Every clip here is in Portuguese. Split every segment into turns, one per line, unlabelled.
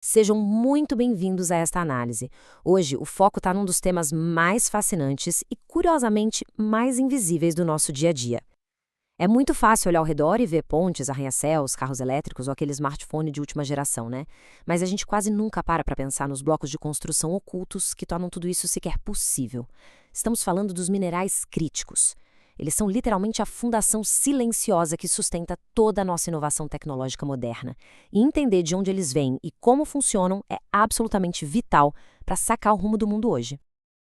Sejam muito bem-vindos a esta análise. Hoje, o foco está num dos temas mais fascinantes e, curiosamente, mais invisíveis do nosso dia a dia. É muito fácil olhar ao redor e ver pontes, arranha-céus, carros elétricos ou aquele smartphone de última geração, né? Mas a gente quase nunca para pensar nos blocos de construção ocultos que tornam tudo isso sequer possível. Estamos falando dos minerais críticos. Eles são literalmente a fundação silenciosa que sustenta toda a nossa inovação tecnológica moderna. E entender de onde eles vêm e como funcionam é absolutamente vital para sacar o rumo do mundo hoje.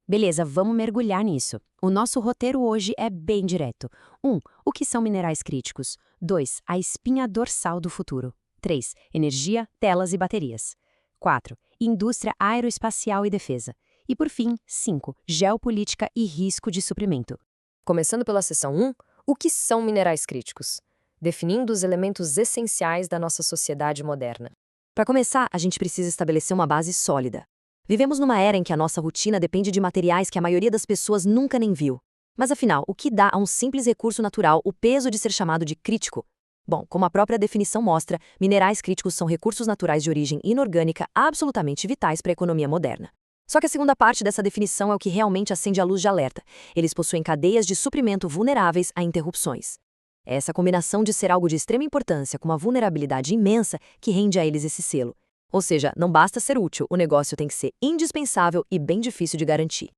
Beleza, vamos mergulhar nisso. O nosso roteiro hoje é bem direto. 1. O que são minerais críticos? 2. A espinha dorsal do futuro. 3. Energia, telas e baterias. 4. Indústria aeroespacial e defesa. E por fim, 5. Geopolítica e risco de suprimento.
Começando pela seção 1, o que são minerais críticos? Definindo os elementos essenciais da nossa sociedade moderna.
Para começar, a gente precisa estabelecer uma base sólida. Vivemos numa era em que a nossa rotina depende de materiais que a maioria das pessoas nunca nem viu. Mas afinal, o que dá a um simples recurso natural o peso de ser chamado de crítico? Bom, como a própria definição mostra, minerais críticos são recursos naturais de origem inorgânica absolutamente vitais para a economia moderna. Só que a segunda parte dessa definição é o que realmente acende a luz de alerta. Eles possuem cadeias de suprimento vulneráveis a interrupções. É essa combinação de ser algo de extrema importância com uma vulnerabilidade imensa que rende a eles esse selo. Ou seja, não basta ser útil, o negócio tem que ser indispensável e bem difícil de garantir.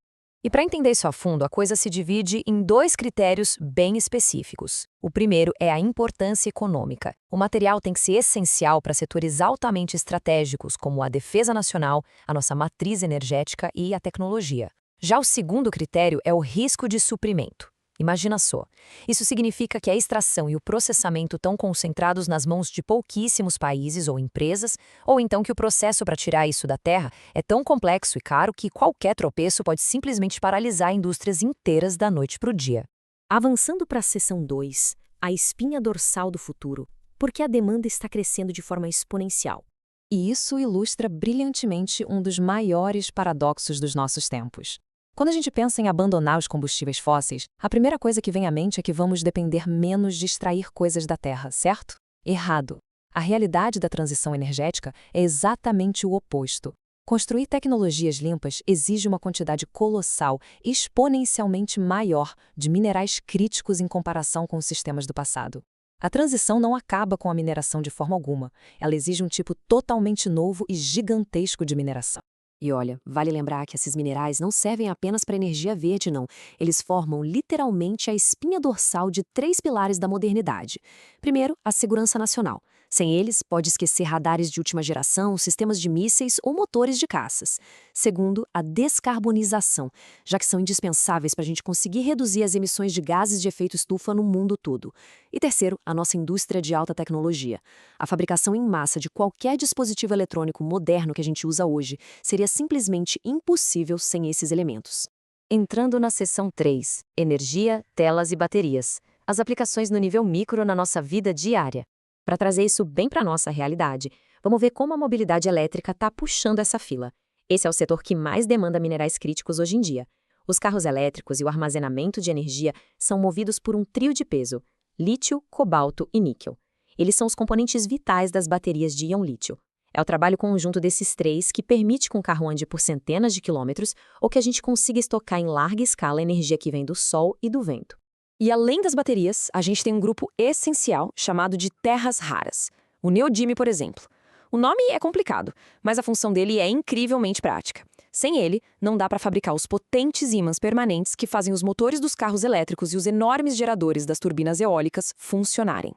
E para entender isso a fundo, a coisa se divide em dois critérios bem específicos. O primeiro é a importância econômica. O material tem que ser essencial para setores altamente estratégicos, como a defesa nacional, a nossa matriz energética e a tecnologia. Já o segundo critério é o risco de suprimento. Imagina só. Isso significa que a extração e o processamento estão concentrados nas mãos de pouquíssimos países ou empresas, ou então que o processo para tirar isso da terra é tão complexo e caro que qualquer tropeço pode simplesmente paralisar indústrias inteiras da noite para o dia.
Avançando para a seção 2, a espinha dorsal do futuro, porque a demanda está crescendo de forma exponencial.
E isso ilustra brilhantemente um dos maiores paradoxos dos nossos tempos. Quando a gente pensa em abandonar os combustíveis fósseis, a primeira coisa que vem à mente é que vamos depender menos de extrair coisas da Terra, certo? Errado. A realidade da transição energética é exatamente o oposto. Construir tecnologias limpas exige uma quantidade colossal, exponencialmente maior, de minerais críticos em comparação com os sistemas do passado. A transição não acaba com a mineração de forma alguma. Ela exige um tipo totalmente novo e gigantesco de mineração.
E olha, vale lembrar que esses minerais não servem apenas para energia verde, não. Eles formam literalmente a espinha dorsal de 3 pilares da modernidade. Primeiro, a segurança nacional. Sem eles, pode esquecer radares de última geração, sistemas de mísseis ou motores de caças. Segundo, a descarbonização, já que são indispensáveis para a gente conseguir reduzir as emissões de gases de efeito estufa no mundo todo. E terceiro, a nossa indústria de alta tecnologia. A fabricação em massa de qualquer dispositivo eletrônico moderno que a gente usa hoje seria simplesmente impossível sem esses elementos.
Entrando na seção 3, energia, telas e baterias. As aplicações no nível micro na nossa vida diária. Para trazer isso bem para a nossa realidade, vamos ver como a mobilidade elétrica está puxando essa fila. Esse é o setor que mais demanda minerais críticos hoje em dia. Os carros elétricos e o armazenamento de energia são movidos por um trio de peso: lítio, cobalto e níquel. Eles são os componentes vitais das baterias de íon lítio. É o trabalho conjunto desses três que permite que um carro ande por centenas de quilômetros ou que a gente consiga estocar em larga escala a energia que vem do sol e do vento. E além das baterias, a gente tem um grupo essencial chamado de terras raras. O neodímio, por exemplo. O nome é complicado, mas a função dele é incrivelmente prática. Sem ele, não dá para fabricar os potentes ímãs permanentes que fazem os motores dos carros elétricos e os enormes geradores das turbinas eólicas funcionarem.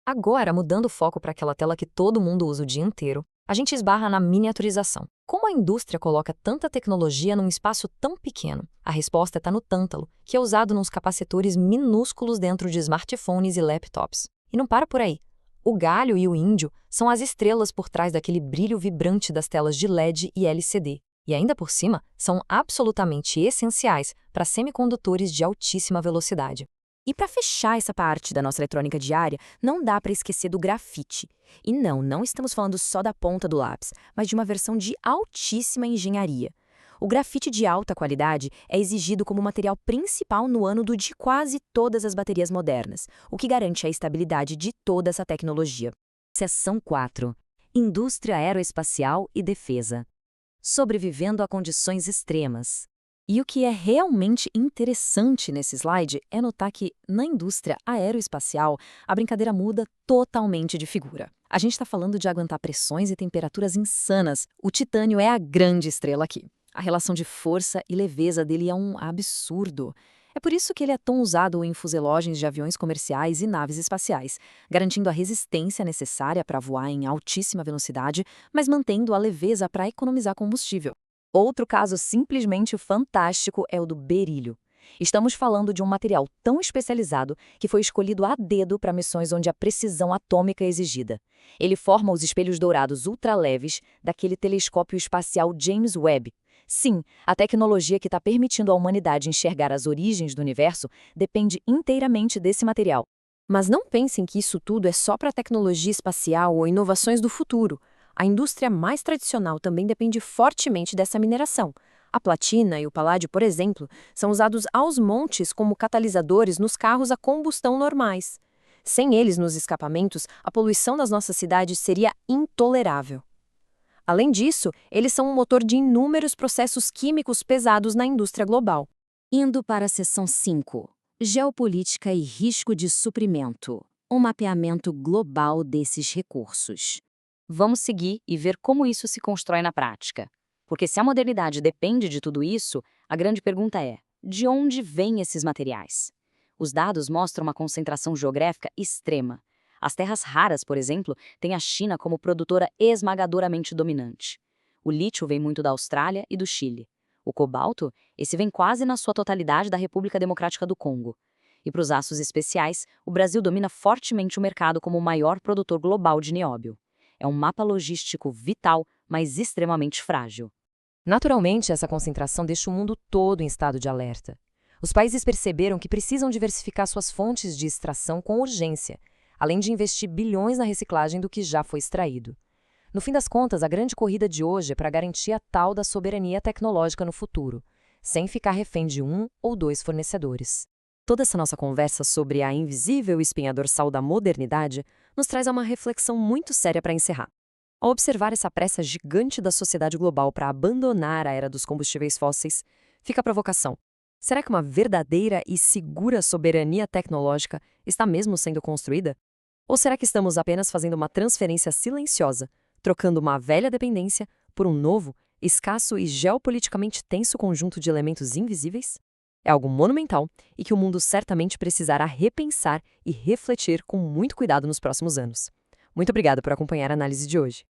Agora, mudando o foco para aquela tela que todo mundo usa o dia inteiro, a gente esbarra na miniaturização. Como a indústria coloca tanta tecnologia num espaço tão pequeno? A resposta está no tântalo, que é usado nos capacitores minúsculos dentro de smartphones e laptops. E não para por aí. O galho e o índio são as estrelas por trás daquele brilho vibrante das telas de LED e LCD. E ainda por cima, são absolutamente essenciais para semicondutores de altíssima velocidade. E para fechar essa parte da nossa eletrônica diária, não dá para esquecer do grafite. E não estamos falando só da ponta do lápis, mas de uma versão de altíssima engenharia. O grafite de alta qualidade é exigido como material principal no ânodo de quase todas as baterias modernas, o que garante a estabilidade de toda essa tecnologia. Seção 4. Indústria aeroespacial e defesa. Sobrevivendo a condições extremas. E o que é realmente interessante nesse slide é notar que, na indústria aeroespacial, a brincadeira muda totalmente de figura. A gente está falando de aguentar pressões e temperaturas insanas. O titânio é a grande estrela aqui. A relação de força e leveza dele é um absurdo. É por isso que ele é tão usado em fuselagens de aviões comerciais e naves espaciais, garantindo a resistência necessária para voar em altíssima velocidade, mas mantendo a leveza para economizar combustível. Outro caso simplesmente fantástico é o do berílio. Estamos falando de um material tão especializado que foi escolhido a dedo para missões onde a precisão atômica é exigida. Ele forma os espelhos dourados ultraleves daquele telescópio espacial James Webb. Sim, a tecnologia que está permitindo à humanidade enxergar as origens do universo depende inteiramente desse material.
Mas não pensem que isso tudo é só para tecnologia espacial ou inovações do futuro. A indústria mais tradicional também depende fortemente dessa mineração. A platina e o paládio, por exemplo, são usados aos montes como catalisadores nos carros a combustão normais. Sem eles nos escapamentos, a poluição das nossas cidades seria intolerável. Além disso, eles são um motor de inúmeros processos químicos pesados na indústria global.
Indo para a seção 5. Geopolítica e risco de suprimento. Um mapeamento global desses recursos. Vamos seguir e ver como isso se constrói na prática. Porque se a modernidade depende de tudo isso, a grande pergunta é: de onde vêm esses materiais? Os dados mostram uma concentração geográfica extrema. As terras raras, por exemplo, têm a China como produtora esmagadoramente dominante. O lítio vem muito da Austrália e do Chile. O cobalto, esse vem quase na sua totalidade da República Democrática do Congo. E para os aços especiais, o Brasil domina fortemente o mercado como o maior produtor global de nióbio. É um mapa logístico vital, mas extremamente frágil.
Naturalmente, essa concentração deixa o mundo todo em estado de alerta. Os países perceberam que precisam diversificar suas fontes de extração com urgência, além de investir bilhões na reciclagem do que já foi extraído. No fim das contas, a grande corrida de hoje é para garantir a tal da soberania tecnológica no futuro, sem ficar refém de um ou dois fornecedores. Toda essa nossa conversa sobre a invisível espinha dorsal da modernidade nos traz a uma reflexão muito séria para encerrar. Ao observar essa pressa gigante da sociedade global para abandonar a era dos combustíveis fósseis, fica a provocação. Será que uma verdadeira e segura soberania tecnológica está mesmo sendo construída? Ou será que estamos apenas fazendo uma transferência silenciosa, trocando uma velha dependência por um novo, escasso e geopoliticamente tenso conjunto de elementos invisíveis? É algo monumental e que o mundo certamente precisará repensar e refletir com muito cuidado nos próximos anos. Muito obrigada por acompanhar a análise de hoje.